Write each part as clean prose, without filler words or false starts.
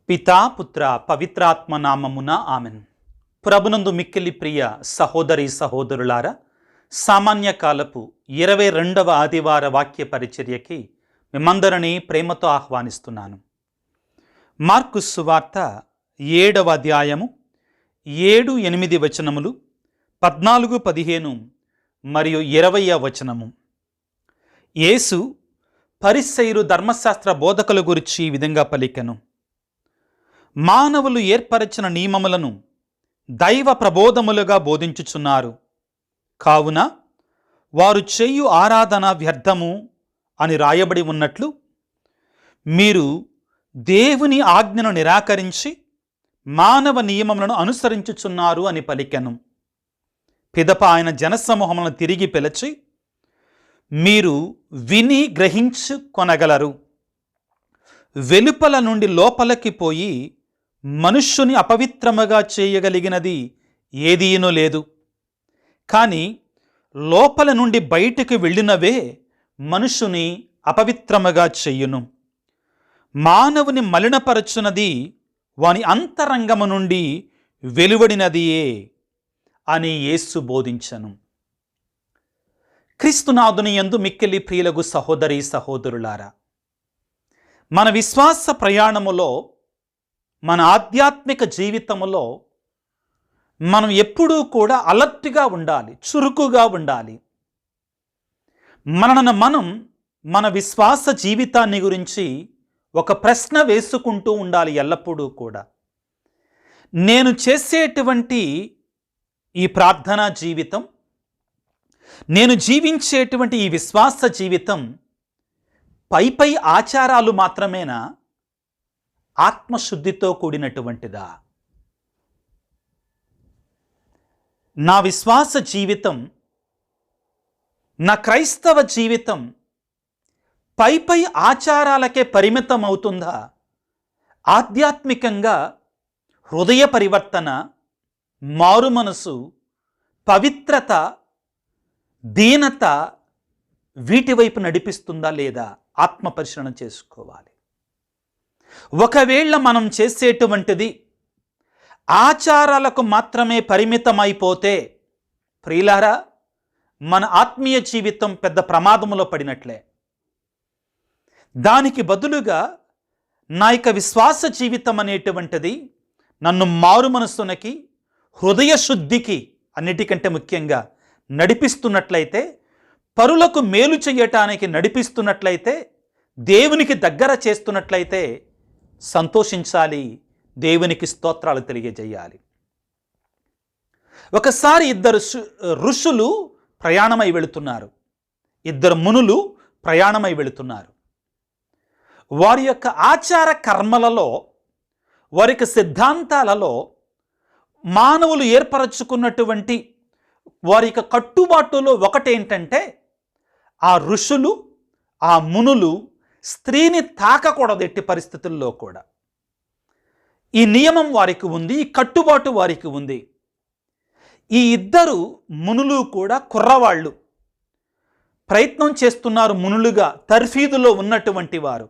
పితా పుత్ర పవిత్రాత్మ నామమున ఆమెన్. ప్రభునందు మిక్కిలి ప్రియ సహోదరి సహోదరులారా, సామాన్య కాలపు 22వ ఆదివార వాక్య పరిచర్యకి మిమ్మందరినీ ప్రేమతో ఆహ్వానిస్తున్నాను. మార్కు సువార్త 7వ అధ్యాయము 7-8 వచనములు, 14-15 మరియు 20వ వచనము. యేసు పరిసయ్యులు ధర్మశాస్త్ర బోధకుల గురించి ఈ విధంగా పలికెను. మానవులు ఏర్పరచిన నియమములను దైవ ప్రబోధములుగా బోధించుచున్నారు, కావున వారు చేయు ఆరాధన వ్యర్థము అని రాయబడి ఉన్నట్లు మీరు దేవుని ఆజ్ఞను నిరాకరించి మానవ నియమములను అనుసరించుచున్నారు అని పలికెను. పిదప ఆయన జనసమూహములను తిరిగి పిలిచి, మీరు విని గ్రహించుకొనగలరు. వెలుపల నుండి లోపలికి పోయి మనుష్యుని అపవిత్రముగా చేయగలిగినది ఏదీనూ లేదు, కానీ లోపల నుండి బయటికి వెళ్ళినవే మనుష్యుని అపవిత్రముగా చెయ్యును. మానవుని మలినపరచునది వాని అంతరంగము నుండి వెలువడినదియే అని యేసు బోధించను. క్రీస్తునాథుని యందు మిక్కిలి ప్రియులగు సహోదరి సహోదరులారా, మన విశ్వాస ప్రయాణములో, మన ఆధ్యాత్మిక జీవితములో మనం ఎప్పుడూ కూడా అలర్ట్గా ఉండాలి, చురుకుగా ఉండాలి. మనను మనం మన విశ్వాస జీవితాన్ని గురించి ఒక ప్రశ్న వేసుకుంటూ ఉండాలి ఎల్లప్పుడూ కూడా. నేను చేసేటువంటి ఈ ప్రార్థనా జీవితం, నేను జీవించేటువంటి ఈ విశ్వాస జీవితం పై ఆచారాలు మాత్రమేనా, ఆత్మశుద్ధితో కూడినటువంటిదా? నా విశ్వాస జీవితం, నా క్రైస్తవ జీవితం పై ఆచారాలకే పరిమితం అవుతుందా? ఆధ్యాత్మికంగా హృదయ పరివర్తన, మారు మనసు, పవిత్రత, దీనత వీటి వైపు నడిపిస్తుందా లేదా? ఆత్మ పరిశీలన చేసుకోవాలి. ఒకవేళ మనం చేసేటువంటిది ఆచారాలకు మాత్రమే పరిమితమైపోతే, ప్రియులారా, మన ఆత్మీయ జీవితం పెద్ద ప్రమాదంలో పడినట్లే. దానికి బదులుగా నా యొక్క విశ్వాస జీవితం అనేటువంటిది నన్ను మారు మనస్సునకి, హృదయ శుద్ధికి, అన్నిటికంటే ముఖ్యంగా నడిపిస్తున్నట్లయితే, పరులకు మేలు చేయటానికి నడిపిస్తున్నట్లయితే, దేవునికి దగ్గర చేస్తున్నట్లయితే సంతోషించాలి, దేవునికి స్తోత్రాలు తెలియజేయాలి. ఒకసారి ఇద్దరు ఋషులు ప్రయాణమై వెళుతున్నారు, ఇద్దరు మునులు ప్రయాణమై వెళుతున్నారు. వారి యొక్క ఆచార కర్మలలో, వారి యొక్క సిద్ధాంతాలలో, మానవులు ఏర్పరచుకున్నటువంటి వారి యొక్క కట్టుబాటులో ఒకటేంటంటే, ఆ ఋషులు, ఆ మునులు స్త్రీని తాకకూడదు ఎట్టి పరిస్థితుల్లో కూడా. ఈ నియమం వారికి ఉంది, ఈ కట్టుబాటు వారికి ఉంది. ఈ ఇద్దరు మునులు కూడా కుర్రవాళ్ళు, ప్రయత్నం చేస్తున్నారు మునులుగా, తర్ఫీదులో ఉన్నటువంటి వారు.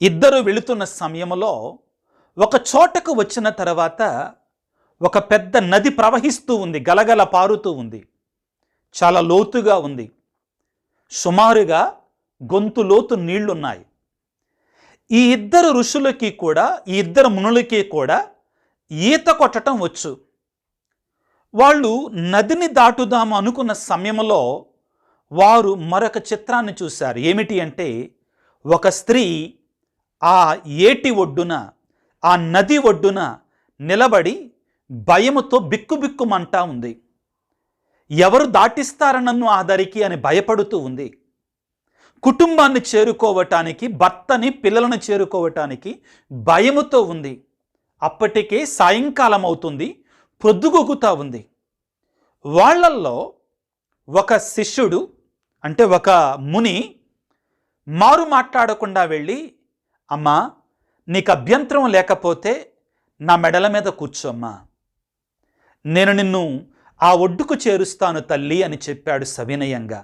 ఇద్దరు వెళుతున్న సమయంలో ఒక చోటకు వచ్చిన తర్వాత ఒక పెద్ద నది ప్రవహిస్తూ ఉంది, గలగల పారుతూ ఉంది, చాలా లోతుగా ఉంది. సుమారుగా గొంతు లోతు నీళ్లున్నాయి. ఈ ఇద్దరు ఋషులకి కూడా, ఈ ఇద్దరు మునులకి కూడా ఈత కొట్టడం వచ్చు. వాళ్ళు నదిని దాటుదాము అనుకున్న సమయంలో వారు మరొక చిత్రాన్ని చూశారు. ఏమిటి అంటే, ఒక స్త్రీ ఆ ఏటి ఒడ్డున, ఆ నది ఒడ్డున నిలబడి భయముతో బిక్కుబిక్కుమంటా ఉంది. ఎవరు దాటిస్తారనన్ను ఆ దరికి అని భయపడుతూ ఉంది. కుటుంబాన్ని చేరుకోవటానికి, భర్తని, పిల్లలను చేరుకోవటానికి భయముతో ఉంది. అప్పటికే సాయంకాలం అవుతుంది, పొద్దుగొగుతా ఉంది. వాళ్ళల్లో ఒక శిష్యుడు, అంటే ఒక ముని, మారు మాట్లాడకుండా వెళ్ళి, అమ్మా, నీకు అభ్యంతరం లేకపోతే నా మెడల మీద కూర్చోమ్మా, నేను నిన్ను ఆ ఒడ్డుకు చేరుస్తాను తల్లి అని చెప్పాడు సవినయంగా.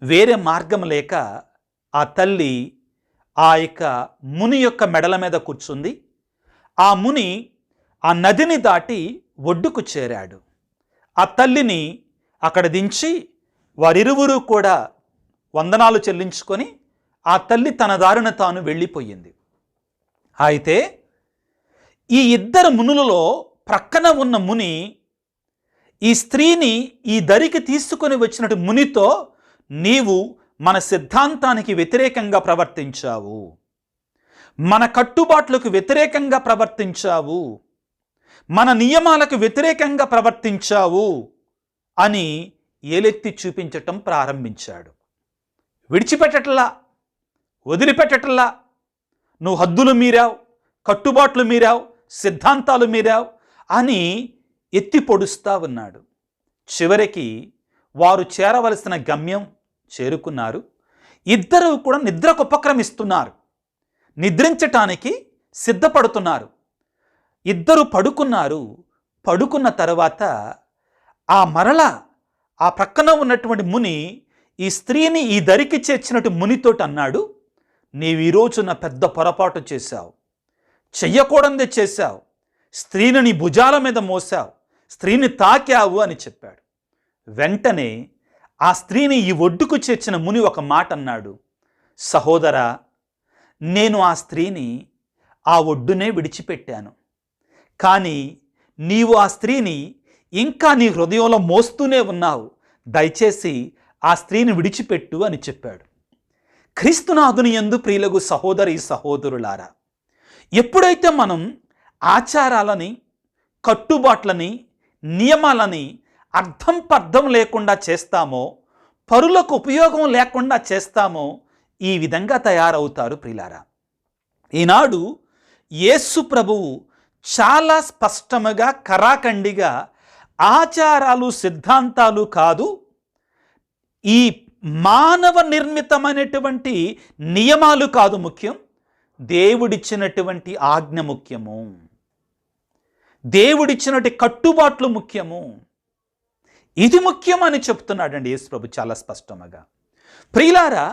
వేరే మార్గం లేక ఆ తల్లి ఆ యొక్క ముని యొక్క మెడల మీద కూర్చుంది. ఆ ముని ఆ నదిని దాటి ఒడ్డుకు చేరాడు. ఆ తల్లిని అక్కడ దించి వారిరువురు కూడా వందనాలు చెల్లించుకొని ఆ తల్లి తన దారిన తాను వెళ్ళిపోయింది. అయితే ఈ ఇద్దరు మునులలో ప్రక్కన ఉన్న ముని ఈ స్త్రీని ఈ దరికి తీసుకొని వచ్చినట్టు మునితో, నీవు మన సిద్ధాంతానికి వ్యతిరేకంగా ప్రవర్తించావు, మన కట్టుబాట్లకు వ్యతిరేకంగా ప్రవర్తించావు, మన నియమాలకు వ్యతిరేకంగా ప్రవర్తించావు అని ఏలెత్తి చూపించటం ప్రారంభించాడు. విడిచిపెట్టట్లా, వదిలిపెట్టట్లా. నువ్వు హద్దులు మీరావు, కట్టుబాట్లు మీరావు, సిద్ధాంతాలు మీరావు అని ఎత్తి పొడుస్తా ఉన్నాడు. చివరికి వారు చేరవలసిన గమ్యం చేరుకున్నారు. ఇద్దరు కూడా నిద్రకు ఉపక్రమిస్తున్నారు, నిద్రించటానికి సిద్ధపడుతున్నారు. ఇద్దరు పడుకున్నారు. పడుకున్న తర్వాత ఆ ప్రక్కన ఉన్నటువంటి ముని ఈ స్త్రీని ఈ దరికి చేర్చినట్టు మునితోటి అన్నాడు, నీవు ఈరోజున పెద్ద పొరపాటు చేశావు, చెయ్యకూడదే చేశావు, స్త్రీని నీ భుజాల మీద మోసావు, స్త్రీని తాకావు అని చెప్పాడు. వెంటనే ఆ స్త్రీని ఈ ఒడ్డుకు చేర్చిన ముని ఒక మాట అన్నాడు, సహోదరా, నేను ఆ స్త్రీని ఆ ఒడ్డునే విడిచిపెట్టాను, కానీ నీవు ఆ స్త్రీని ఇంకా నీ హృదయంలో మోస్తూనే ఉన్నావు, దయచేసి ఆ స్త్రీని విడిచిపెట్టు అని చెప్పాడు. క్రీస్తునాథుని యందు ప్రియులకు సహోదరి సహోదరులారా, ఎప్పుడైతే మనం ఆచారాలని, కట్టుబాట్లని, నియమాలని అర్థం పర్థం లేకుండా చేస్తామో, పరులకు ఉపయోగం లేకుండా చేస్తామో, ఈ విధంగా తయారవుతారు ప్రియులారా. ఈనాడు యేసు ప్రభువు చాలా స్పష్టముగా కరాఖండిగా ఆచారాలు సిద్ధాంతాలు కాదు, ఈ మానవ నిర్మితమైనటువంటి నియమాలు కాదు ముఖ్యం, దేవుడిచ్చినటువంటి ఆజ్ఞ ముఖ్యము, దేవుడిచ్చినటువంటి కట్టుబాట్లు ముఖ్యము. ఇది ముఖ్యమని చెప్తున్నాడండి యేసు ప్రభు చాలా స్పష్టంగా. ప్రియులారా,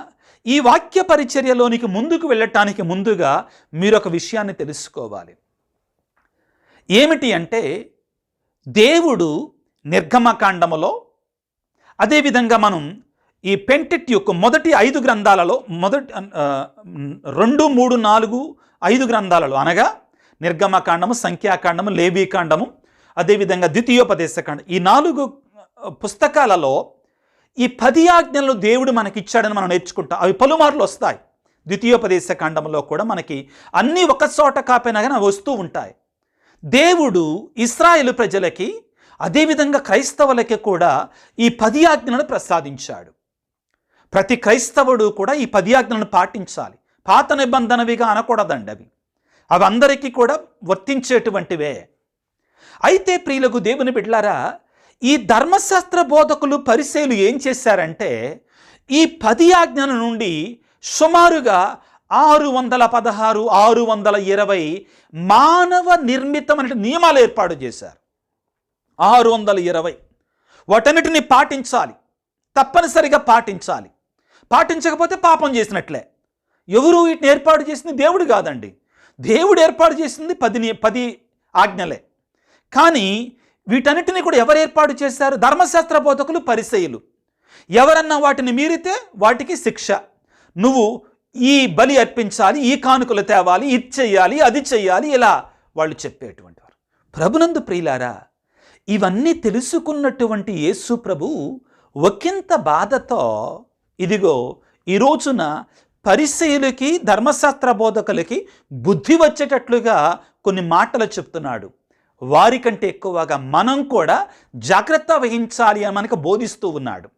ఈ వాక్య పరిచర్యలోనికి ముందుకు వెళ్ళటానికి ముందుగా మీరు ఒక విషయాన్ని తెలుసుకోవాలి. ఏమిటి అంటే, దేవుడు నిర్గమకాండములో, అదేవిధంగా మనం ఈ పెంటెట్యూక్ మొదటి 5 గ్రంథాలలో, 2, 3, 4, 5 గ్రంథాలలో, అనగా నిర్గమకాండము, సంఖ్యాకాండము, లేవీకాండము, అదేవిధంగా ద్వితీయోపదేశకాండం, ఈ 4 పుస్తకాలలో ఈ 10 ఆజ్ఞలను దేవుడు మనకిచ్చాడని మనం నేర్చుకుంటాం. అవి పలుమార్లు వస్తాయి. ద్వితీయోపదేశకాండంలో కూడా మనకి అన్నీ ఒక చోట కాపోయినా కానీ వస్తూ ఉంటాయి. దేవుడు ఇశ్రాయేలు ప్రజలకి, అదేవిధంగా క్రైస్తవులకి కూడా ఈ 10 ఆజ్ఞలను ప్రసాదించాడు. ప్రతి క్రైస్తవుడు కూడా ఈ 10 ఆజ్ఞలను పాటించాలి. పాత నిబంధనవిగా అనకూడదండి అవి అందరికీ కూడా వర్తించేటువంటివే. అయితే ప్రియులకు దేవుని బిడ్డలారా, ఈ ధర్మశాస్త్ర బోధకులు, పరిసయ్యులు ఏం చేశారంటే, ఈ 10 ఆజ్ఞల నుండి సుమారుగా 616, 620 మానవ నిర్మితమైన నియమాలు ఏర్పాటు చేశారు. 620 వాటన్నిటిని పాటించాలి, తప్పనిసరిగా పాటించాలి. పాటించకపోతే పాపం చేసినట్లే. ఎవరు వీటిని ఏర్పాటు చేసింది? దేవుడు కాదండి. దేవుడు ఏర్పాటు చేసింది 10 ఆజ్ఞలే. కానీ వీటన్నిటిని కూడా ఎవరు ఏర్పాటు చేశారు? ధర్మశాస్త్ర బోధకులు, పరిసయ్యులు. ఎవరన్నా వాటిని మీరితే వాటికి శిక్ష. నువ్వు ఈ బలి అర్పించాలి, ఈ కానుకలు తేవాలి, ఇది చెయ్యాలి, అది చెయ్యాలి, ఇలా వాళ్ళు చెప్పేటువంటి వారు. ప్రభునందు ప్రియులారా, ఇవన్నీ తెలుసుకున్నటువంటి యేసు ప్రభు ఒకంత బాధతో ఇదిగో ఈ రోజున పరిసయ్యులకి, ధర్మశాస్త్ర బోధకులకి బుద్ధి వచ్చేటట్లుగా కొన్ని మాటలు చెప్తున్నాడు. వారికంటే ఎక్కువగా మనం కూడా జాగ్రత్త వహించాలి అని మనకు బోధిస్తూ ఉన్నాడు.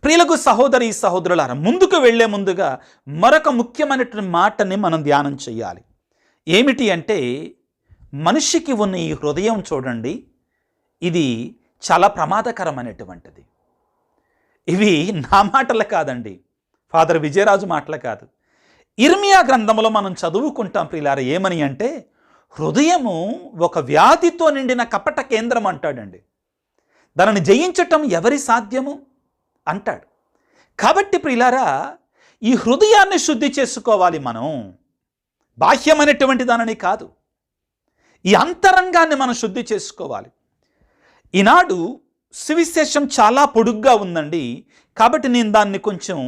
ప్రియులకు సహోదరి సహోదరులారా, ముందుకు వెళ్లే ముందుగా మరొక ముఖ్యమైనటువంటి మాటని మనం ధ్యానం చేయాలి. ఏమిటి అంటే, మనిషికి ఉన్న ఈ హృదయం చూడండి, ఇది చాలా ప్రమాదకరమైనటువంటిది. ఇవి నా మాటలు కాదండి, ఫాదర్ విజయరాజు మాటలు కాదు. ఇర్మియా గ్రంథంలో మనం చదువుకుంటాం ప్రియులారా, ఏమని అంటే, హృదయము ఒక వ్యాధితో నిండిన కపట కేంద్రం అంటాడండి. దానిని జయించటం ఎవరి సాధ్యము అంటాడు. కాబట్టి ప్రియులారా, ఈ హృదయాన్ని శుద్ధి చేసుకోవాలి మనం, బాహ్యమైనటువంటి దానిని కాదు. ఈ అంతరంగాన్ని మనం శుద్ధి చేసుకోవాలి. ఈనాడు సువిశేషం చాలా పొడుగ్గా ఉందండి, కాబట్టి నేను దాన్ని కొంచెం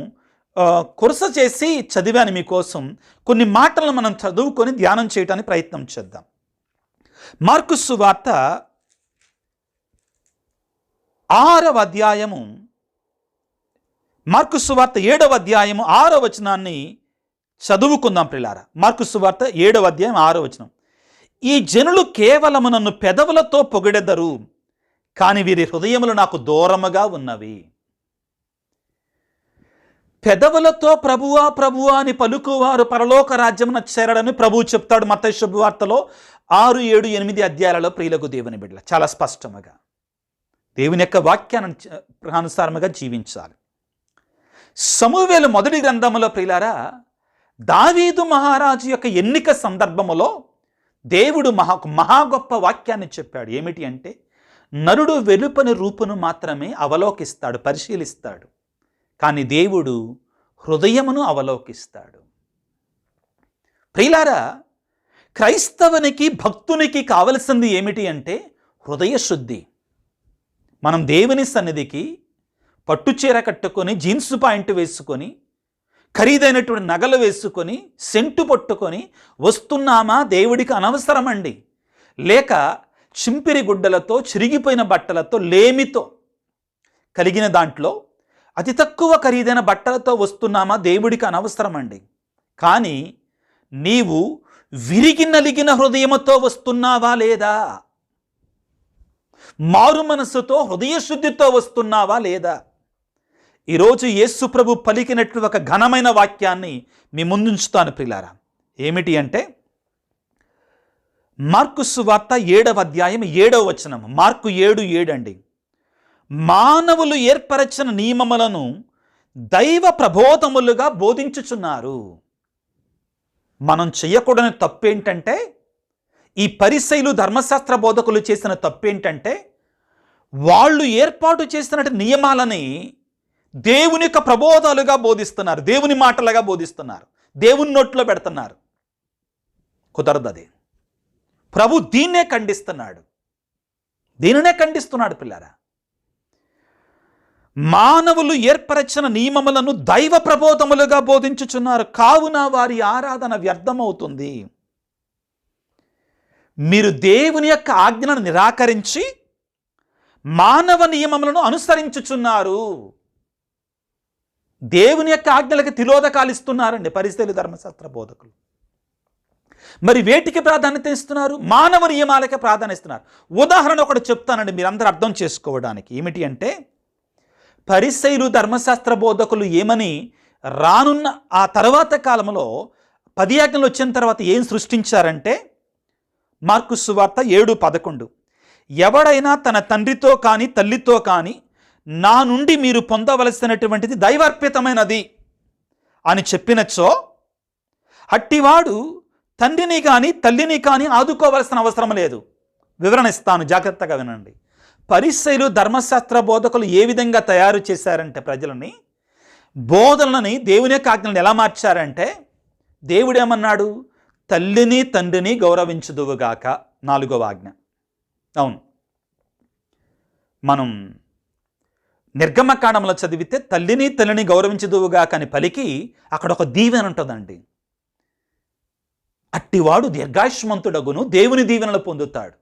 కొరస చేసి చదివాను మీకోసం. కొన్ని మాటలను మనం చదువుకొని ధ్యానం చేయడానికి ప్రయత్నం చేద్దాం. మార్కు సువార్త 6వ అధ్యాయము, మార్కు సువార్త 7వ అధ్యాయము 6వ వచనాన్ని చదువుకుందాం ప్రియులారా. మార్కు సువార్త 7వ అధ్యాయం 6వ వచనం. ఈ జనులు కేవలము నన్ను పెదవులతో పొగిడెదరు, కానీ వీరి హృదయములు నాకు దూరముగా ఉన్నవి. పెదవులతో ప్రభువా ప్రభువా అని పలుకువారు పరలోక రాజ్యమున చేరడని ప్రభువు చెప్తాడు మత్తయి శుభవార్తలో 6, 7, 8 అధ్యాయాలలో. ప్రియులకు దేవుని బిడ్డల చాలా స్పష్టముగా దేవుని యొక్క వాక్యాన్ని అనుసారముగా జీవించాలి. సమూవేలు మొదటి గ్రంథములో ప్రియులారా, దావీదు మహారాజు యొక్క ఎన్నిక సందర్భములో దేవుడు మహా గొప్ప వాక్యాన్ని చెప్పాడు. ఏమిటి అంటే, నరుడు వెలుపని రూపును మాత్రమే అవలోకిస్తాడు, పరిశీలిస్తాడు, కానీ దేవుడు హృదయమును అవలోకిస్తాడు. ప్రియులారా, క్రైస్తవునికి భక్తునికి కావలసింది ఏమిటి అంటే హృదయ శుద్ధి. మనం దేవుని సన్నిధికి పట్టుచీర కట్టుకొని, జీన్స్ పాయింట్ వేసుకొని, ఖరీదైనటువంటి నగలు వేసుకొని, సెంటు పట్టుకొని వస్తున్నామా దేవుడికి అనవసరమండి. లేక చింపిరి గుడ్డలతో, చిరిగిపోయిన బట్టలతో, లేమితో కలిగిన దాంట్లో అతి తక్కువ ఖరీదైన బట్టలతో వస్తున్నామా దేవుడికి అనవసరమండి. కానీ నీవు విరిగి నలిగిన హృదయముతో వస్తున్నావా లేదా? మారు మనసుతో, హృదయ శుద్ధితో వస్తున్నావా లేదా? ఈరోజు యేసు ప్రభు పలికినట్లు ఒక ఘనమైన వాక్యాన్ని మీ ముందుంచుతాను ప్రియులారా. ఏమిటి అంటే, మార్కు సువార్త 7వ అధ్యాయం 7వ వచనం. మార్కు 7:7 అండి. మానవులు ఏర్పరచిన నియమములను దైవ ప్రబోధములుగా బోధించుచున్నారు. మనం చేయకూడని తప్పేంటంటే, ఈ పరిసయ్యులు ధర్మశాస్త్ర బోధకులు చేసిన తప్పేంటంటే, వాళ్ళు ఏర్పాటు చేసినట్టు నియమాలని దేవుని యొక్క ప్రబోధాలుగా బోధిస్తున్నారు, దేవుని మాటలుగా బోధిస్తున్నారు, దేవుని నోట్లో పెడుతున్నారు. కుదరదు అది. ప్రభు దీన్నే ఖండిస్తున్నాడు, దీనినే ఖండిస్తున్నాడు పిల్లరా. మానవులు ఏర్పరచిన నియమములను దైవ ప్రబోధములుగా బోధించుచున్నారు, కావున వారి ఆరాధన వ్యర్థమవుతుంది. మీరు దేవుని యొక్క ఆజ్ఞలను నిరాకరించి మానవ నియమములను అనుసరించుచున్నారు. దేవుని యొక్క ఆజ్ఞలకు తిలోదకాలు ఇస్తున్నారండి పరిసయ్యులు, ధర్మశాస్త్ర బోధకులు. మరి వేటికి ప్రాధాన్యత ఇస్తున్నారు? మానవ నియమాలకే ప్రాధాన్యత ఇస్తున్నారు. ఉదాహరణ ఒకటి చెప్తానండి మీరందరూ అర్థం చేసుకోవడానికి. ఏమిటి అంటే, పరిసయ్యులు, ధర్మశాస్త్ర బోధకులు ఏమని రానున్న ఆ తర్వాత కాలంలో 10 ఆజ్ఞలు వచ్చిన తర్వాత ఏం సృష్టించారంటే, మార్కు సువార్త 7:11, ఎవడైనా తన తండ్రితో కానీ తల్లితో కానీ నా నుండి మీరు పొందవలసినటువంటిది దైవార్పితమైనది అని చెప్పినచో అట్టివాడు తండ్రిని కానీ తల్లిని కానీ ఆదుకోవలసిన అవసరం లేదు. వివరణ ఇస్తాను, జాగ్రత్తగా వినండి. పరిసయ్యులు, ధర్మశాస్త్ర బోధకులు ఏ విధంగా తయారు చేశారంటే ప్రజలని, బోధనలని, దేవుని యొక్క ఆజ్ఞలను ఎలా మార్చారంటే, దేవుడేమన్నాడు? తల్లిని తండ్రిని గౌరవించుదువుగాక, 4వ ఆజ్ఞ. అవును, మనం నిర్గమకాండంలో చదివితే తల్లిని తల్లిని గౌరవించుదువుగాక అని పలికి అక్కడ ఒక దీవెన ఉంటుందండి. అట్టివాడు దీర్ఘాయుష్మంతుడగును, దేవుని దీవెనలు పొందుతాడు.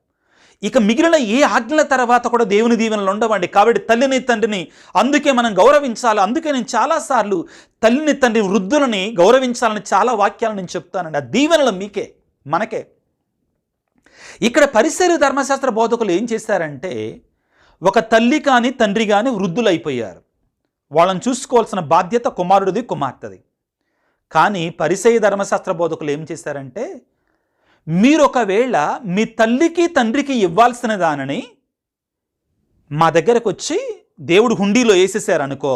ఇక మిగిలిన ఏ ఆజ్ఞల తర్వాత కూడా దేవుని దీవెనలు ఉండవండి. కాబట్టి తల్లిని తండ్రిని అందుకే మనం గౌరవించాలి. అందుకే నేను చాలాసార్లు తల్లిని తండ్రి వృద్ధులని గౌరవించాలని చాలా వాక్యాలు నేను చెప్తానండి. ఆ దీవెనలు మీకే, మనకే. ఇక్కడ పరిసయ్యులు, ధర్మశాస్త్ర బోధకులు ఏం చేశారంటే, ఒక తల్లి కానీ తండ్రి కానీ వృద్ధులైపోయారు. వాళ్ళని చూసుకోవాల్సిన బాధ్యత కుమారుడిది, కుమార్తెది. కానీ పరిసయ్య, ధర్మశాస్త్ర బోధకులు ఏం చేశారంటే, మీరు ఒకవేళ మీ తల్లికి తండ్రికి ఇవ్వాల్సిన దానిని మా దగ్గరకు వచ్చి దేవుడు హుండీలో వేసేసారనుకో,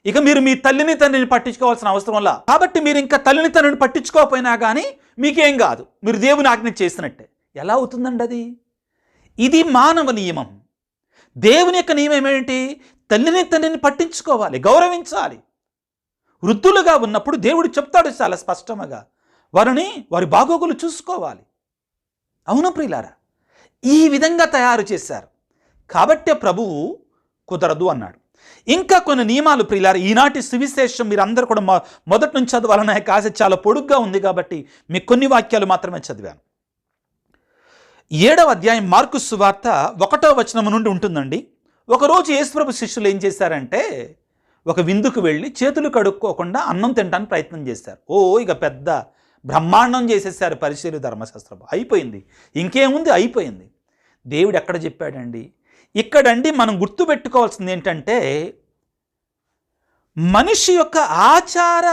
ఇక మీరు మీ తల్లిని తండ్రిని పట్టించుకోవాల్సిన అవసరం వల్ల, కాబట్టి మీరు ఇంకా తల్లిని తండ్రిని పట్టించుకోకపోయినా కానీ మీకేం కాదు, మీరు దేవుని ఆజ్ఞ చేసినట్టే. ఎలా అవుతుందండి అది? ఇది మానవ నియమం. దేవుని యొక్క నియమం ఏంటి? తల్లిని తండ్రిని పట్టించుకోవాలి, గౌరవించాలి. వృద్ధులుగా ఉన్నప్పుడు దేవుడు చెప్తాడు చాలా స్పష్టంగా, వారి బాగోగులు చూసుకోవాలి. అవును ప్రియులారా, ఈ విధంగా తయారు చేశారు కాబట్టే ప్రభువు కుదరదు అన్నాడు. ఇంకా కొన్ని నియమాలు ప్రియులారా, ఈనాటి సువిశేషం మీరు అందరూ కూడా మొదటి నుంచి చదవాలనే కాశ చాలా పొడుగ్గా ఉంది కాబట్టి మీకు కొన్ని వాక్యాలు మాత్రమే చదివాను. 7వ అధ్యాయం మార్కు సువార్త 1వ వచనం నుండి ఉంటుందండి. ఒకరోజు యేసుప్రభు శిష్యులు ఏం చేశారంటే ఒక విందుకు వెళ్ళి చేతులు కడుక్కోకుండా అన్నం తినడానికి ప్రయత్నం చేశారు. ఇక పెద్ద బ్రహ్మాండం చేసేసారు పరిశీలు ధర్మశాస్త్రం. అయిపోయింది, ఇంకేముంది, అయిపోయింది. దేవుడు ఎక్కడ చెప్పాడండి? ఇక్కడండి మనం గుర్తుపెట్టుకోవాల్సింది ఏంటంటే మనిషి యొక్క ఆచార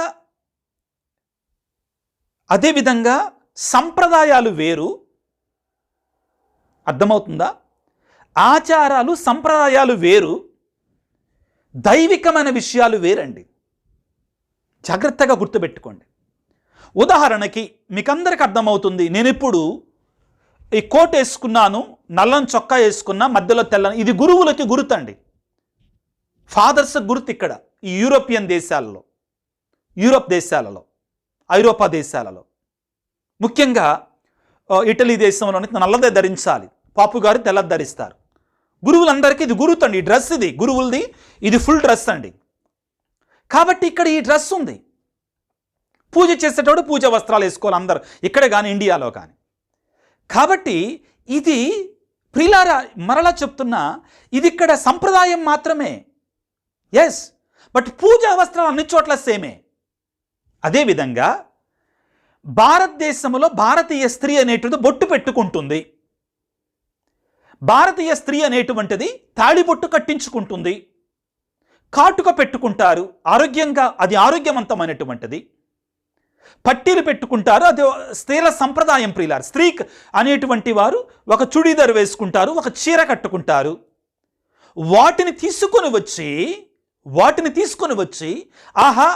అదేవిధంగా సంప్రదాయాలు వేరు. అర్థమవుతుందా? ఆచారాలు సంప్రదాయాలు వేరు, దైవికమైన విషయాలు వేరండి. జాగ్రత్తగా గుర్తుపెట్టుకోండి. ఉదాహరణకి మీకందరికి అర్థమవుతుంది, నేను ఇప్పుడు ఈ కోట్ వేసుకున్నాను, నల్లని చొక్కా వేసుకున్నా, మధ్యలో తెల్లని, ఇది గురువులకి గుర్తండి, ఫాదర్స్ గుర్తు. ఇక్కడ ఈ యూరోపియన్ దేశాలలో, యూరోప్ దేశాలలో, ఐరోపా దేశాలలో, ముఖ్యంగా ఇటలీ దేశంలోని నల్లదే ధరించాలి, పాపు గారు తెల్లది ధరిస్తారు. గురువులందరికీ ఇది గుర్తండి. ఈ డ్రెస్ ఇది గురువులది, ఇది ఫుల్ డ్రెస్ అండి. కాబట్టి ఇక్కడ ఈ డ్రెస్ ఉంది. పూజ చేసేటప్పుడు పూజ వస్త్రాలు వేసుకోవాలి అందరూ, ఇక్కడ కానీ ఇండియాలో కానీ. కాబట్టి ఇది ప్రియులారా, మరలా చెప్తున్నా, ఇది ఇక్కడ సంప్రదాయం మాత్రమే. ఎస్, బట్ పూజా వస్త్రాలు అన్ని చోట్ల సేమే. అదేవిధంగా భారతదేశంలో భారతీయ స్త్రీ అనేటువంటిది బొట్టు పెట్టుకుంటుంది, భారతీయ స్త్రీ అనేటువంటిది తాళిబొట్టు కట్టించుకుంటుంది, కాటుక పెట్టుకుంటారు, ఆరోగ్యంగా, అది ఆరోగ్యవంతమైనటువంటిది. పట్టీలు పెట్టుకుంటారు, అది స్త్రీల సంప్రదాయం. ప్రియులారు, స్త్రీ అనేటువంటి వారు ఒక చుడీదార్ వేసుకుంటారు, ఒక చీర కట్టుకుంటారు. వాటిని తీసుకొని వచ్చి ఆహా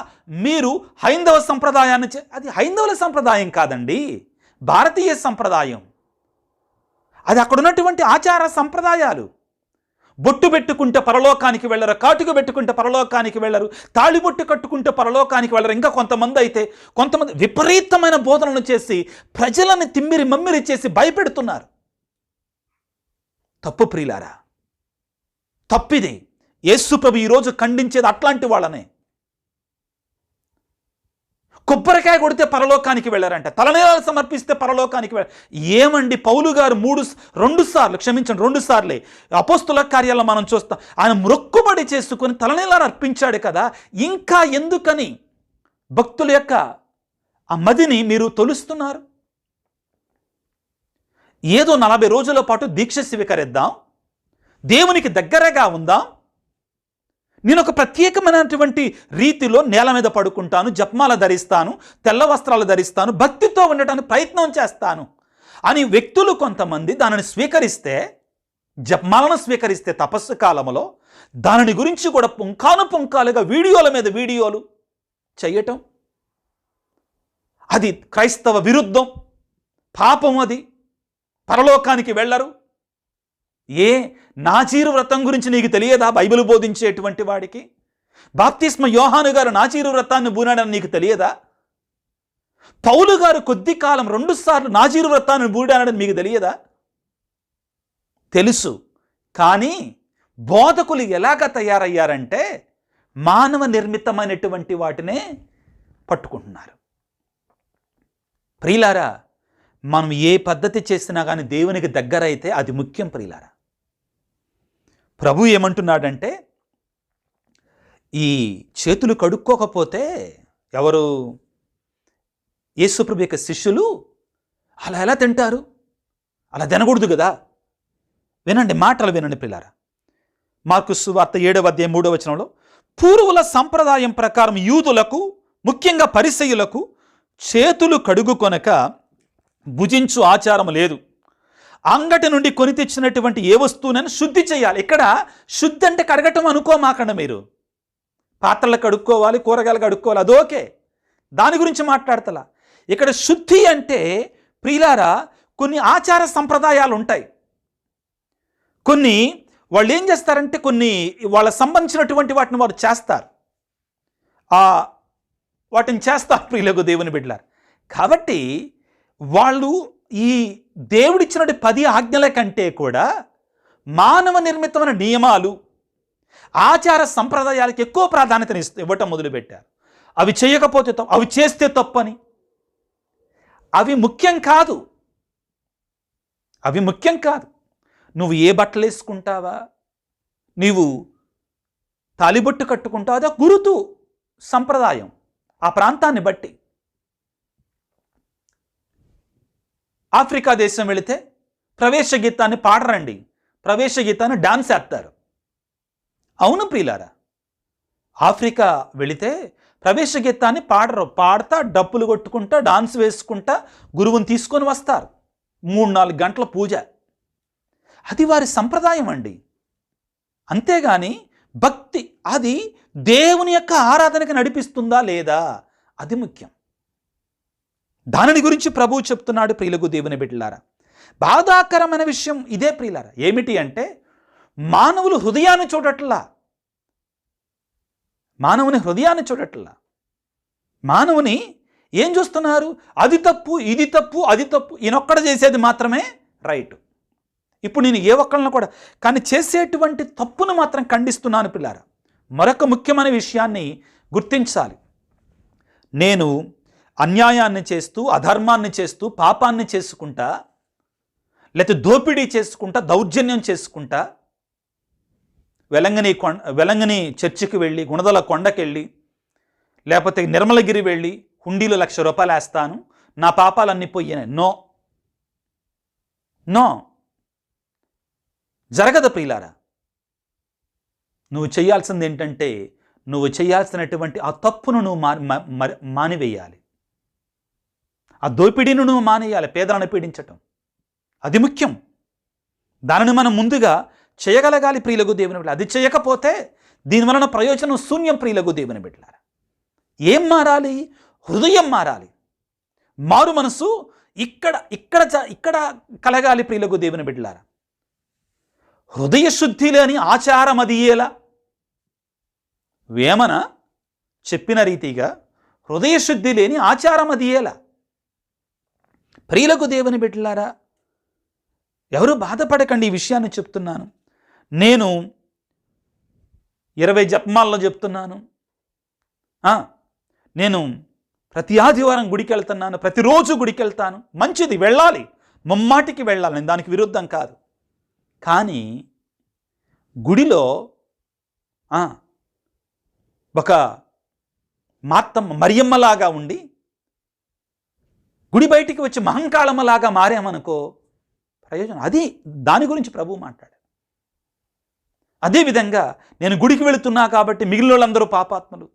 మీరు హైందవ సంప్రదాయాన్ని, అది హైందవుల సంప్రదాయం కాదండి, భారతీయ సంప్రదాయం. అది అక్కడ ఉన్నటువంటి ఆచార సంప్రదాయాలు. బొట్టు పెట్టుకుంటే పరలోకానికి వెళ్ళరు, కాటుక పెట్టుకుంటే పరలోకానికి వెళ్ళరు, తాళిబొట్టు కట్టుకుంటే పరలోకానికి వెళ్ళరు. ఇంకా కొంతమంది విపరీతమైన బోధనలు చేసి ప్రజలను తిమ్మిరి మమ్మిరి చేసి భయపెడుతున్నారు. తప్పు ప్రియులారా, తప్పిది. యేసు ప్రభు ఈరోజు ఖండించేది అట్లాంటి వాళ్ళనే. కొబ్బరికాయ కొడితే పరలోకానికి వెళ్ళారంట, తలనీలాలు సమర్పిస్తే పరలోకానికి ఏమండి? పౌలు గారు 2 సార్లే అపోస్తుల కార్యాల్లో మనం చూస్తాం, ఆయన మొక్కుబడి చేసుకొని తలనీలాలు అర్పించాడు కదా. ఇంకా ఎందుకని భక్తుల యొక్క ఆ మదిని మీరు తొలుస్తున్నారు? ఏదో 40 రోజుల పాటు దీక్ష స్వీకరిద్దాం, దేవునికి దగ్గరగా ఉందాం, నేను ఒక ప్రత్యేకమైనటువంటి రీతిలో నేల మీద పడుకుంటాను, జపమాల ధరిస్తాను, తెల్ల వస్త్రాలు ధరిస్తాను, భక్తితో ఉండటానికి ప్రయత్నం చేస్తాను అని వ్యక్తులు కొంతమంది దానిని స్వీకరిస్తే, జపమాలను స్వీకరిస్తే తపస్సు కాలంలో దానిని గురించి కూడా పుంకాలుగా వీడియోల మీద వీడియోలు చేయటం, అది క్రైస్తవ విరుద్ధం, పాపం. అది పరలోకానికి వెళ్ళరు. నాజీరు వ్రతం గురించి నీకు తెలియదా? బైబిల్ బోధించేటువంటి వాడికి బాప్తిస్మ యోహాను గారు నాజీరు వ్రతాన్ని బూనాడని నీకు తెలియదా? పౌలు గారు కొద్ది కాలం 2 సార్లు నాజీరు వ్రతాన్ని బూనాడని మీకు తెలియదా? తెలుసు. కానీ బోధకులు ఎలాగ తయారయ్యారంటే మానవ నిర్మితమైనటువంటి వాటినే పట్టుకుంటున్నారు. ప్రియులారా, మనం ఏ పద్ధతి చేసినా కానీ దేవునికి దగ్గర అయితే అది ముఖ్యం. ప్రియులారా, ప్రభు ఏమంటున్నాడంటే, ఈ చేతులు కడుక్కోకపోతే ఎవరు? యేసు ప్రభు యొక్క శిష్యులు అలా ఎలా తింటారు? అలా తినకూడదు కదా. వినండి, మాటలు వినండి ప్రియులారా. మార్కు సువార్త 7వ అధ్యాయం 3వ వచనంలో, పూర్వుల సంప్రదాయం ప్రకారం యూదులకు, ముఖ్యంగా పరిసయ్యులకు చేతులు కడుగుకొనక భుజించు ఆచారం లేదు. అంగటి నుండి కొని తెచ్చినటువంటి ఏ వస్తువునైనా శుద్ధి చేయాలి. ఇక్కడ శుద్ధి అంటే కడగటం అనుకోమాకండి మీరు. పాత్రలు కడుక్కోవాలి, కూరగాయలు కడుక్కోవాలి, అదోకే, దాని గురించి మాట్లాడతలా. ఇక్కడ శుద్ధి అంటే ప్రియులారా, కొన్ని ఆచార సంప్రదాయాలు ఉంటాయి. కొన్ని వాళ్ళు ఏం చేస్తారంటే, కొన్ని వాళ్ళ సంబంధించినటువంటి వాటిని వారు చేస్తారు. వాటిని చేస్తారు ప్రియులకు దేవుని బిడ్డలారు. కాబట్టి వాళ్ళు ఈ దేవుడిచ్చినటువంటి 10 ఆజ్ఞల కంటే కూడా మానవ నిర్మితమైన నియమాలు, ఆచార సంప్రదాయాలకు ఎక్కువ ప్రాధాన్యతని ఇవ్వటం మొదలుపెట్టారు. అవి చేయకపోతే తప్పు, అవి చేస్తే తప్పని. అవి ముఖ్యం కాదు, అవి ముఖ్యం కాదు. నువ్వు ఏ బట్టలు వేసుకుంటావా, నీవు తాలిబొట్టు కట్టుకుంటావా, అదా గురుతు సంప్రదాయం ఆ ప్రాంతాన్ని బట్టి. ఆఫ్రికా దేశం వెళితే ప్రవేశ గీతాన్ని పాడరండి, ప్రవేశ గీతాన్ని డాన్స్ వేస్తారు. అవును ప్రియులారా, ఆఫ్రికా వెళితే ప్రవేశ గీతాన్ని పాడరు, పాడతా డప్పులు కొట్టుకుంటా డాన్స్ వేసుకుంటా గురువుని తీసుకొని వస్తారు. 3-4 గంటల పూజ, అది వారి సంప్రదాయం అండి. అంతేగాని భక్తి అది దేవుని యొక్క ఆరాధనకి నడిపిస్తుందా లేదా, అది ముఖ్యం. దానిని గురించి ప్రభువు చెప్తున్నాడు ప్రియులకు దేవుని బిడ్డలారా. బాధాకరమైన విషయం ఇదే ప్రియులారా. ఏమిటి అంటే మానవులు హృదయాన్ని చూడట్లా, మానవుని హృదయాన్ని చూడట్లా. మానవుని ఏం చూస్తున్నారు, అది తప్పు ఇది తప్పు అది తప్పు, ఈయనొక్కడ చేసేది మాత్రమే రైట్. ఇప్పుడు నేను ఏ ఒక్కళ్ళను కూడా కానీ చేసేటువంటి తప్పును మాత్రం ఖండిస్తున్నాను పిల్లారా. మరొక ముఖ్యమైన విషయాన్ని గుర్తించాలి. నేను అన్యాయాన్ని చేస్తూ, అధర్మాన్ని చేస్తూ, పాపాన్ని చేసుకుంటా, లేకపోతే దోపిడీ చేసుకుంటా, దౌర్జన్యం చేసుకుంటా, వెలంగని చర్చికి వెళ్ళి, గుణదల కొండకెళ్ళి, లేకపోతే నిర్మలగిరి వెళ్ళి హుండీలో 1,00,000 రూపాయలు వేస్తాను, నా పాపాలన్నీ పోయినాయి. నో నో, జరగదు ప్రియులారా. నువ్వు చేయాల్సింది ఏంటంటే, నువ్వు చేయాల్సినటువంటి ఆ తప్పును నువ్వు మానివేయాలి. ఆ దోపిడీను నువ్వు మానేయాలి, పేదలను పీడించటం అది ముఖ్యం. దానిని మనం ముందుగా చేయగలగాలి ప్రియులకు దేవుని బిడ్డ. అది చేయకపోతే దీనివలన ప్రయోజనం శూన్యం ప్రియులకు దేవుని బిడ్డలారా. ఏం మారాలి? హృదయం మారాలి. మారు మనసు ఇక్కడ కలగాలి ప్రియులకు దేవుని బిడ్డలారా. హృదయ శుద్ధి లేని ఆచారం అదియేలా. వేమన చెప్పిన రీతిగా హృదయ శుద్ధి లేని ఆచారం అదియేలా. ప్రియులకు దేవుని బిడ్డలారా, ఎవరు బాధపడకండి, ఈ విషయాన్ని చెప్తున్నాను. నేను 20 జపమాలలో చెప్తున్నాను. నేను ప్రతి ఆదివారం గుడికి వెళ్తున్నాను, ప్రతిరోజు గుడికి వెళ్తాను. మంచిది, వెళ్ళాలి, ముమ్మాటికి వెళ్ళాలి, నేను దానికి విరుద్ధం కాదు. కానీ గుడిలో ఒక మార్తమ్మ మరియమ్మలాగా ఉండి గుడి బయటికి వచ్చి మహంకాళమ్మలాగా మారామనుకో ప్రయోజనం. అది దాని గురించి ప్రభువు మాట్లాడారు. అదేవిధంగా నేను గుడికి వెళుతున్నా కాబట్టి మిగిలిన వాళ్ళందరూ పాపాత్ములు.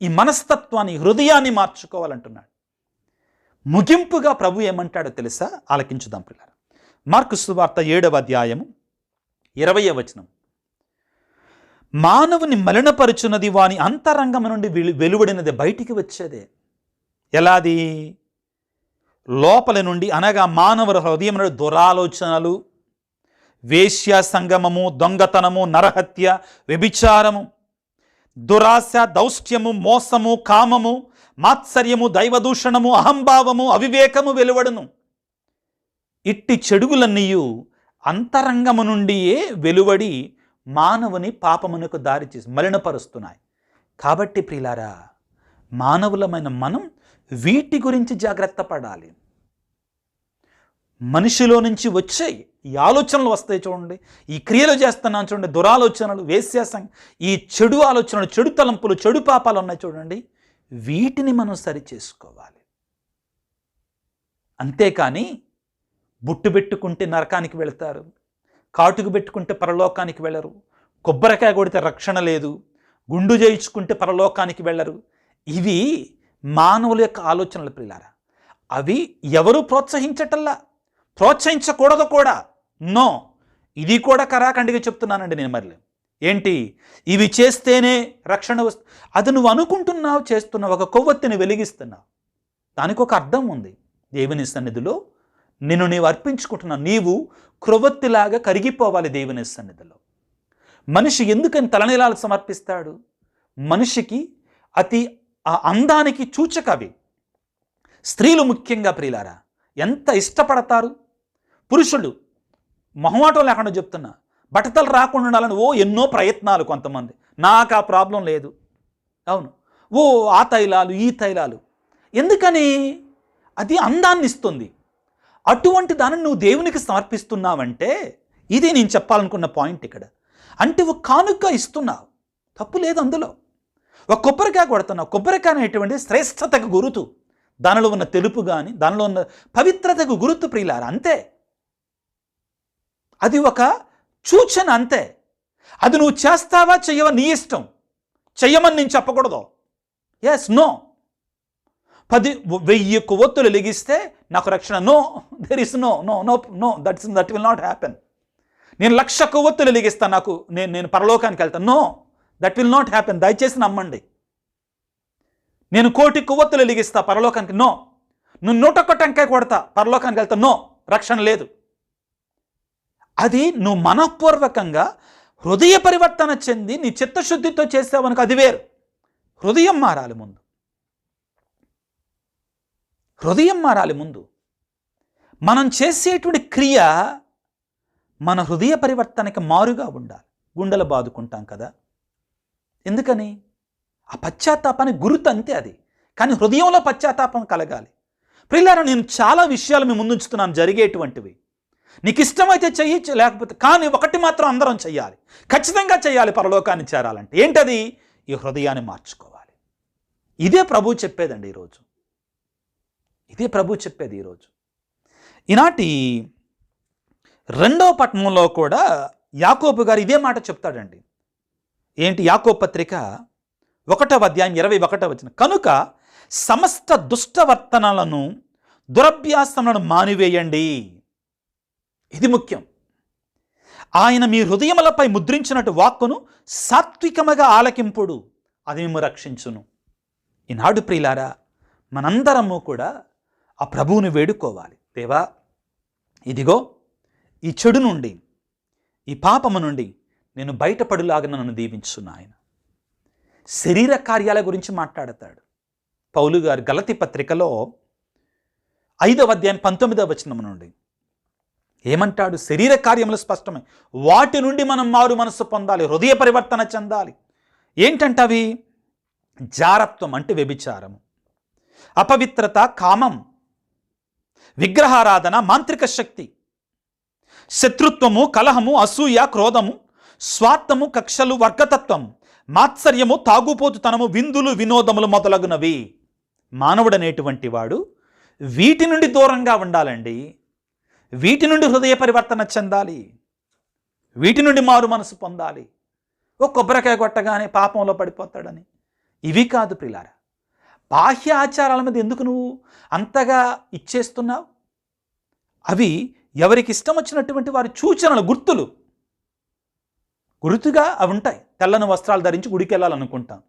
ఈ మనస్తత్వాన్ని, హృదయాన్ని మార్చుకోవాలంటున్నాడు. ముగింపుగా ప్రభు ఏమంటాడో తెలుసా? ఆలకించుదాం పిల్లలు. మార్కు సువార్త 7వ అధ్యాయము 20వ వచనం. మానవుని మలినపరుచున్నది వాని అంతరంగము నుండి వెలువడినది బయటికి వచ్చేదే. ఎలాది? లోపల నుండి, అనగా మానవ హృదయం నుండి దురాలోచనలు, వేశ్య సంగమము, దొంగతనము, నరహత్య, వ్యభిచారము, దురాశ, దౌష్ట్యము, మోసము, కామము, మాత్సర్యము, దైవదూషణము, అహంభావము, అవివేకము వెలువడును. ఇట్టి చెడుగులన్నీయు అంతరంగము నుండియే వెలువడి మానవుని పాపమునకు దారిచేసి మలినపరుస్తున్నాయి. కాబట్టి ప్రియులారా, మానవులమైన మనం వీటి గురించి జాగ్రత్త పడాలి. మనిషిలో నుంచి వచ్చే ఈ ఆలోచనలు వస్తాయి చూడండి, ఈ క్రియలు చేస్తున్నాను చూడండి, దురాలోచనలు, వేశ్యాసం, ఈ చెడు ఆలోచనలు, చెడు తలంపులు, చెడు పాపాలు ఉన్నాయి చూడండి, వీటిని మనం సరి చేసుకోవాలి. అంతేకాని బుట్టు పెట్టుకుంటే నరకానికి వెళతారు, కాటుకు పెట్టుకుంటే పరలోకానికి వెళ్ళరు, కొబ్బరికాయ కొడితే రక్షణ లేదు, గుండు చేయించుకుంటే పరలోకానికి వెళ్ళరు. ఇవి మానవుల యొక్క ఆలోచనలు ప్రియులారా. అవి ఎవరు ప్రోత్సహించటల్లా, ప్రోత్సహించకూడదు కూడా. నో, ఇది కూడా కరాఖండిగా చెప్తున్నానండి నేను. మరి ఏంటి? ఇవి చేస్తేనే రక్షణ అది నువ్వు అనుకుంటున్నావు, చేస్తున్నావు, ఒక కొవ్వొత్తిని వెలిగిస్తున్నావు. దానికి ఒక అర్థం ఉంది. దేవుని సన్నిధిలో నిన్ను నీవు అర్పించుకుంటున్నావు, నీవు క్రొవ్వొత్తిలాగా కరిగిపోవాలి దేవుని సన్నిధిలో. మనిషి ఎందుకని తలనీలాలు సమర్పిస్తాడు? మనిషికి అతి ఆ అందానికి సూచక అవి. స్త్రీలు ముఖ్యంగా ప్రియులారా ఎంత ఇష్టపడతారు. పురుషులు మొహమాటం లేకుండా చెప్తున్నా, బట్టతలు రాకుండా ఉండాలని ఎన్నో ప్రయత్నాలు కొంతమంది. నాకు ఆ ప్రాబ్లం లేదు. అవును, ఆ తైలాలు ఈ తైలాలు ఎందుకని? అది అందాన్ని ఇస్తుంది. అటువంటి దానిని నువ్వు దేవునికి సమర్పిస్తున్నావంటే, ఇది నేను చెప్పాలనుకున్న పాయింట్ ఇక్కడ. అంటే ఒక కానుక ఇస్తున్నావు, తప్పు లేదు అందులో. ఒక కొబ్బరికాయ కొడుతున్నావు, కొబ్బరికాయ అనేటువంటి శ్రేష్టతకు గురుతు, దానిలో ఉన్న తెలుపు కానీ దానిలో ఉన్న పవిత్రతకు గురుతు ప్రియులారా, అంతే. అది ఒక సూచన అంతే. అది నువ్వు చేస్తావా చెయ్యవా నీ ఇష్టం. చెయ్యమని నేను చెప్పకూడదు. Yes, no. 10,000 కొవ్వొత్తులు వెలిగిస్తే నాకు రక్షణ, no, there is no no no no that will not happen. నేను 1,00,000 కొవ్వొత్తులు వెలిగిస్తాను, నాకు నేను పరలోకానికి వెళ్తాను, no, that will not happen. దయచేసి నమ్మండి. నేను 1,000,000 కొవ్వొత్తులు వెలిగిస్తా పరలోకానికి, నో. నువ్వు 101 టెంకాయ కొడతా పరలోకానికి వెళ్తా, నో, రక్షణ లేదు. అది నువ్వు మనఃపూర్వకంగా హృదయ పరివర్తన చెంది నీ చిత్తశుద్ధితో చేసావనుకో, అది వేరు. హృదయం మారాలి ముందు. హృదయం మారాలి ముందు. మనం చేసేటువంటి క్రియ మన హృదయ పరివర్తనకి మారుగా ఉండాలి. గుండెలు బాదుకుంటాం కదా, ఎందుకని? ఆ పశ్చాత్తాపానికి గుర్తు అంతే అది. కానీ హృదయంలో పశ్చాత్తాపం కలగాలి. ప్రియులారా, నేను చాలా విషయాలు మీ ముందుంచుతున్నాను జరిగేటువంటివి. నీకు ఇష్టమైతే చెయ్యి, లేకపోతే, కానీ ఒకటి మాత్రం అందరం చెయ్యాలి, ఖచ్చితంగా చెయ్యాలి పరలోకాన్ని చేరాలంటే. ఏంటది? ఈ హృదయాన్ని మార్చుకోవాలి. ఇదే ప్రభు చెప్పేదండి ఈరోజు. ఇదే ప్రభు చెప్పేది ఈరోజు. ఈనాటి 2వ పట్టణంలో కూడా యాకోబు గారు ఇదే మాట చెప్తాడండి. ఏంటి? యాకోబు పత్రిక 1వ అధ్యాయం 21వ వచనం, కనుక సమస్త దుష్టవర్తనలను దురభ్యాసములను మానివేయండి. ఇది ముఖ్యం. ఆయన మీ హృదయములపై ముద్రించినట్టు వాక్కును సాత్వికముగా ఆలకింపుడు, అది మేము రక్షించును. ఈనాడు ప్రియులారా, మనందరము కూడా ఆ ప్రభువుని వేడుకోవాలి. దేవా, ఇదిగో ఈ చెడు నుండి, ఈ పాపము నుండి నేను బయటపడులాగా నన్ను దీవించును. ఆయన శరీర కార్యాల గురించి మాట్లాడతాడు పౌలు గారు గలతీ పత్రికలో 5వ అధ్యాయం 19వ వచనం నుండి. ఏమంటాడు? శరీర కార్యములు స్పష్టమే, వాటి నుండి మనం మారు మనస్సు పొందాలి, హృదయ పరివర్తన చెందాలి. ఏంటంటే అవి జారత్వం అంటే వ్యభిచారము, అపవిత్రత, కామం, విగ్రహారాధన, మాంత్రిక శక్తి, శత్రుత్వము, కలహము, అసూయ, క్రోధము, స్వార్థము, కక్షలు, వర్గతత్వం, మాత్సర్యము, తాగుపోతుతనము, విందులు, వినోదములు మొదలగునవి. మానవుడనేటువంటి వాడు వీటి నుండి దూరంగా ఉండాలండి. వీటి నుండి హృదయ పరివర్తన చెందాలి, వీటి నుండి మారు మనసు పొందాలి. కొబ్బరికాయ కొట్టగానే పాపంలో పడిపోతాడని ఇవి కాదు ప్రియులారా. బాహ్య ఆచారాల మీద ఎందుకు నువ్వు అంతగా ఇచ్చేస్తున్నావు? అవి ఎవరికి ఇష్టం వచ్చినటువంటి వారి సూచనలు, గుర్తుగా అవి ఉంటాయి. తెల్లని వస్త్రాలు ధరించి గుడికి వెళ్ళాలనుకుంటాం.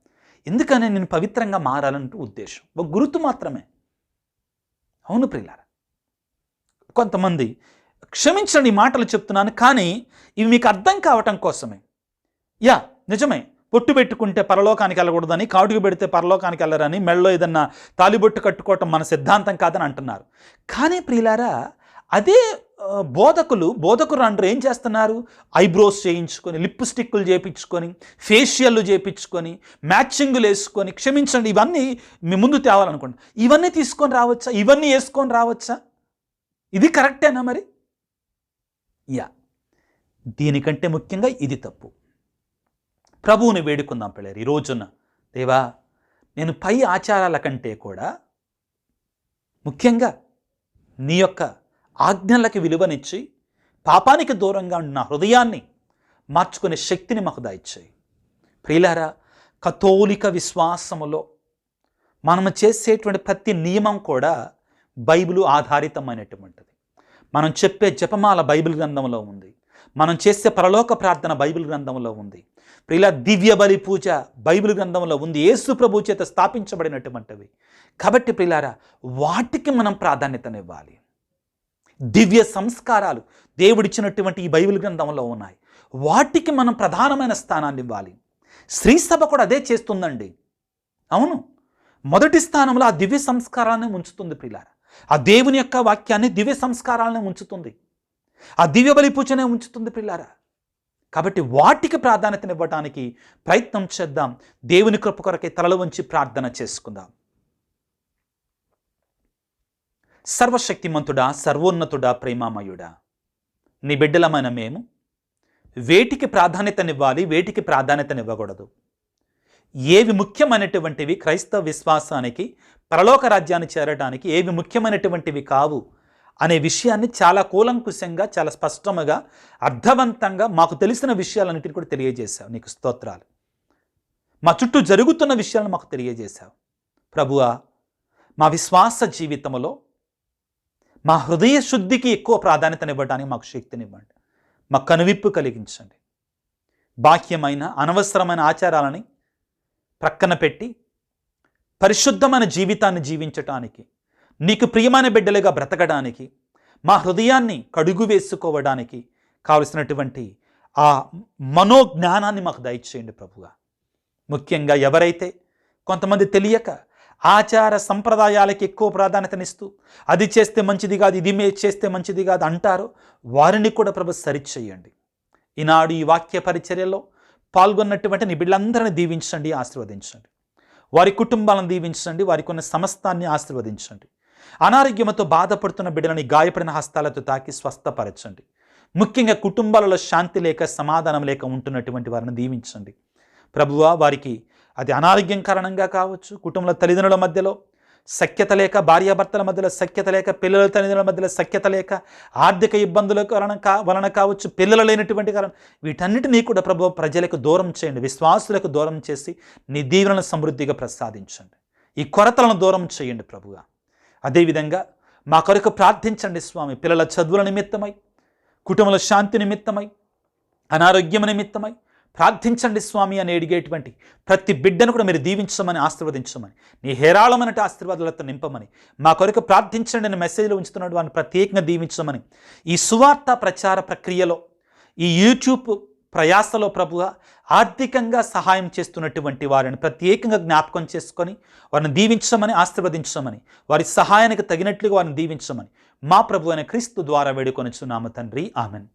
ఎందుకని? నేను పవిత్రంగా మారాలంటూ ఉద్దేశం, ఒక గుర్తు మాత్రమే. అవును ప్రియులారా, కొంతమంది, క్షమించండి ఈ మాటలు చెప్తున్నాను, కానీ ఇవి మీకు అర్థం కావటం కోసమే. నిజమే, పొట్టు పెట్టుకుంటే పరలోకానికి వెళ్ళకూడదని, కాటుకు పెడితే పరలోకానికి వెళ్ళరని, మెళ్ళలో ఏదన్నా తాలిబొట్టు కట్టుకోవటం మన సిద్ధాంతం కాదని అంటున్నారు. కానీ ప్రియులారా, అదే బోధకులు ఏం చేస్తున్నారు? ఐబ్రోస్ చేయించుకొని, లిప్స్టిక్లు చేయించుకొని, ఫేషియల్లు చేయించుకొని, మ్యాచింగులు వేసుకొని, క్షమించండి ఇవన్నీ మీ ముందు తేవాలనుకోండి, ఇవన్నీ తీసుకొని రావచ్చా? ఇవన్నీ వేసుకొని రావచ్చా? ఇది కరెక్టేనా మరి? దీనికంటే ముఖ్యంగా ఇది తప్పు. ప్రభువుని వేడుకుందాం పిల్లలు ఈ రోజున. దేవా, నేను పై ఆచారాల కంటే కూడా ముఖ్యంగా నీ యొక్క ఆజ్ఞలకి విలువనిచ్చి పాపానికి దూరంగా ఉన్న హృదయాన్ని మార్చుకునే శక్తిని మాకు దయచేయి. ప్రియులారా, కథోలిక విశ్వాసములో మనము చేసేటువంటి ప్రతి నియమం కూడా బైబిలు ఆధారితమైనటువంటిది. మనం చెప్పే జపమాల బైబిల్ గ్రంథంలో ఉంది, మనం చేసే పరలోక ప్రార్థన బైబిల్ గ్రంథంలో ఉంది. ప్రియుల దివ్య బలి పూజ బైబిల్ గ్రంథంలో ఉంది, యేసు ప్రభు చేత స్థాపించబడినటువంటివి. కాబట్టి ప్రియులారా, వాటికి మనం ప్రాధాన్యతనివ్వాలి. దివ్య సంస్కారాలు దేవుడిచ్చినటువంటి ఈ బైబిల్ గ్రంథంలో ఉన్నాయి, వాటికి మనం ప్రధానమైన స్థానాన్ని ఇవ్వాలి. శ్రీ సభ కూడా అదే చేస్తుందండి. అవును, మొదటి స్థానంలో ఆ దివ్య సంస్కారాన్ని ఉంచుతుంది ప్రియులారా. ఆ దేవుని యొక్క వాక్యాన్ని దివ్య సంస్కారాలను ఉంచుతుంది, ఆ దివ్య బలి పూజనే ఉంచుతుంది ప్రియులారా. కాబట్టి వాటికి ప్రాధాన్యతనివ్వడానికి ప్రయత్నం చేద్దాం. దేవుని కృప కొరకై తలలు వంచి ప్రార్థన చేసుకుందాం. సర్వశక్తిమంతుడా, సర్వోన్నతుడా, ప్రేమామయుడా, నీ బిడ్డలమైన మేము వేటికి ప్రాధాన్యతనివ్వాలి, వేటికి ప్రాధాన్యతనివ్వకూడదు, ఏవి ముఖ్యమైనటువంటివి క్రైస్తవ విశ్వాసానికి, పరలోక రాజ్యాన్ని చేరడానికి ఏవి ముఖ్యమైనటువంటివి కావు అనే విషయాన్ని చాలా కూలంకుశంగా, చాలా స్పష్టంగా, అర్థవంతంగా మాకు తెలిసిన విషయాలన్నిటిని కూడా తెలియజేశావు. నీకు స్తోత్రాలు. మా చుట్టూ జరుగుతున్న విషయాలను మాకు తెలియజేశావు. ప్రభువా, మా విశ్వాస జీవితంలో మా హృదయ శుద్ధికి ఎక్కువ ప్రాధాన్యతనివ్వడానికి మాకు శక్తినివ్వండి. మా కనువిప్పు కలిగించండి. బాహ్యమైన అనవసరమైన ఆచారాలని ప్రక్కన పెట్టి పరిశుద్ధమైన జీవితాన్ని జీవించటానికి, నీకు ప్రియమైన బిడ్డలుగా బ్రతకడానికి, మా హృదయాన్ని కడుగు వేసుకోవడానికి కావలసినటువంటి ఆ మనోజ్ఞానాన్ని మాకు దయచేయండి ప్రభువా. ముఖ్యంగా ఎవరైతే కొంతమంది తెలియక ఆచార సంప్రదాయాలకి ఎక్కువ ప్రాధాన్యతనిస్తూ అది చేస్తే మంచిది కాదు, ఇది చేస్తే మంచిది కాదు అంటారో వారిని కూడా ప్రభు సరిచేయండి. ఈనాడు ఈ వాక్య పరిచర్యలో పాల్గొన్నటువంటి నీ బిడ్డలందరినీ దీవించండి, ఆశీర్వదించండి. వారి కుటుంబాలను దీవించండి, వారికి ఉన్న సమస్తాన్ని ఆశీర్వదించండి. అనారోగ్యంతో బాధపడుతున్న బిడ్డలని గాయపడిన హస్తాలతో తాకి స్వస్థపరచండి. ముఖ్యంగా కుటుంబాలలో శాంతి లేక, సమాధానం లేక ఉంటున్నటువంటి వారిని దీవించండి ప్రభువా. వారికి అది అనారోగ్యం కారణంగా కావచ్చు, కుటుంబంలో తల్లిదండ్రుల మధ్యలో సఖ్యత లేక, భార్యాభర్తల మధ్యలో సఖ్యత లేక, పిల్లల తల్లిదండ్రుల మధ్యలో సఖ్యత లేక, ఆర్థిక ఇబ్బందుల వలన కావచ్చు, పిల్లలు లేనటువంటి కారణం, వీటన్నిటినీ కూడా ప్రభువా ప్రజలకు దూరం చేయండి, విశ్వాసులకు దూరం చేసి నీ దీవెనలను సమృద్ధిగా ప్రసాదించండి. ఈ కొరతలను దూరం చేయండి ప్రభువా. అదేవిధంగా మా కొరకు ప్రార్థించండి స్వామి. పిల్లల చదువుల నిమిత్తమై, కుటుంబంలో శాంతి నిమిత్తమై, అనారోగ్యం నిమిత్తమై ప్రార్థించండి స్వామి అని అడిగేటువంటి ప్రతి బిడ్డను కూడా మీరు దీవించమని, ఆశీర్వదించమని, నీ హేరాళమైన ఆశీర్వాదాలతో నింపమని, మా కొరకు ప్రార్థించండి అని మెసేజ్లో ఉంచుతున్న వారిని ప్రత్యేకంగా దీవించమని, ఈ సువార్త ప్రచార ప్రక్రియలో, ఈ యూట్యూబ్ ప్రయాసలో ప్రభువా ఆర్థికంగా సహాయం చేస్తున్నటువంటి వారిని ప్రత్యేకంగా జ్ఞాపకం చేసుకొని వారిని దీవించమని, ఆశీర్వదించమని, వారి సహాయానికి తగినట్లుగా వారిని దీవించమని మా ప్రభు అయిన క్రీస్తు ద్వారా వేడుకొనుచున్నాము తండ్రి, ఆమెన్.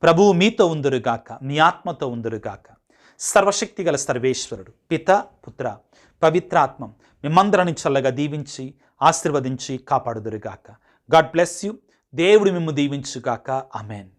ప్రభువు మీతో ఉందురుగాక, మీ ఆత్మతో ఉందురుగాక. సర్వశక్తి గల సర్వేశ్వరుడు పిత, పుత్ర, పవిత్రాత్మ మిమ్మందరిని చల్లగా దీవించి ఆశీర్వదించి కాపాడుదురుగాక. God bless you. దేవుడు మిమ్ము దీవించుగాక. ఆమెన్.